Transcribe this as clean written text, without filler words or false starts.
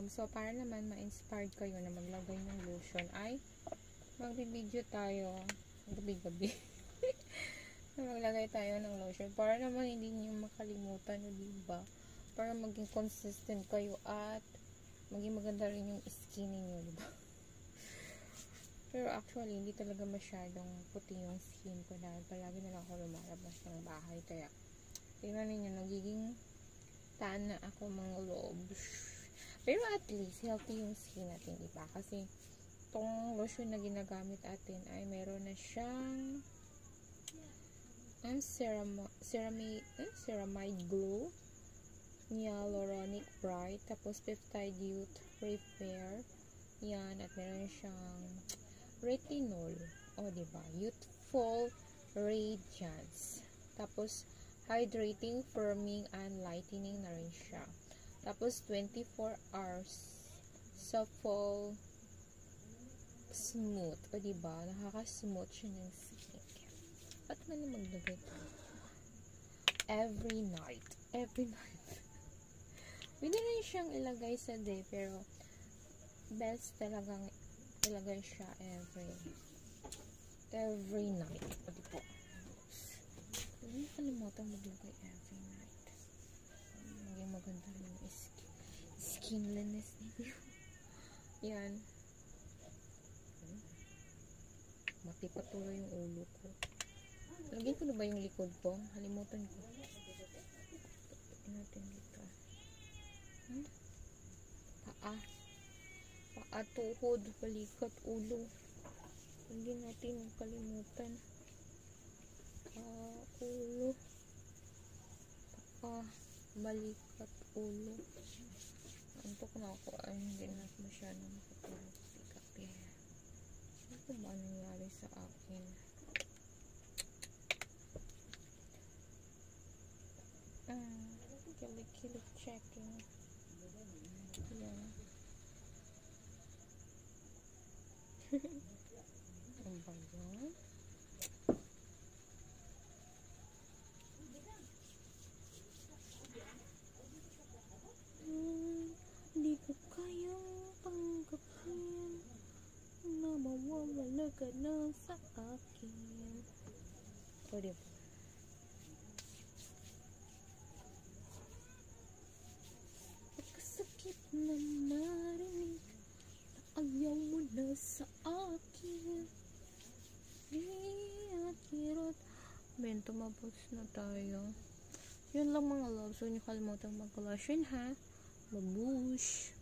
So, para naman ma-inspired kayo na maglagay ng lotion, ay magbibideo tayo gabi-gabi. Maglagay tayo ng lotion. Para naman hindi niyo makalimutan, diba? Para maging consistent kayo at maging maganda rin yung skin niyo, diba? Pero actually, hindi talaga masyadong puti yung skin ko dahil palagi na lang ako lumalabas ng bahay. Kaya, tingnan ninyo, nagiging tan na ako mga lobs. Pero at least, healthy yung skin natin, diba? Kasi, itong lotion na ginagamit natin ay meron na siyang ceramide glow, hyaluronic bright, tapos peptide youth repair, yan, at meron siyang retinol, diba, youthful radiance, tapos hydrating, firming, and lightening na rin siya, tapos 24 hours supple smooth, diba, nakaka-smooth siya ng skin. Ba't man na maglagay ito? Every night. Pwede rin siyang ilagay sa day, pero best talagang ilagay siya every night. Diba? Huwag niyo kalimutan maglagay every night. Maging maganda rin yung skinliness ninyo. Yan. Matipatuloy yung ulo ko. Lagyan ko na ba yung likod ko? Halimutan ko. Patuloy natin dito. Paa, tuhod, balikat, ulo. Hindi natin kalimutan. Ulo. Paa, balikat, ulo. Antok na ako. Ay, hindi na masyadong makatulog. Kape. Ano ba nangyari sa akin? Kilig checking. Yan. Ano ba yun? Hindi ko kayang tanggapin na mawawala ka na sa akin. Diba? Pagkasakit na marinig na ayaw mo na sa akin. At kirot. Ben, tumapos na tayo. Yun lang mga loves. Huwag niyo kalimutan mag-lotion, ha? Babush!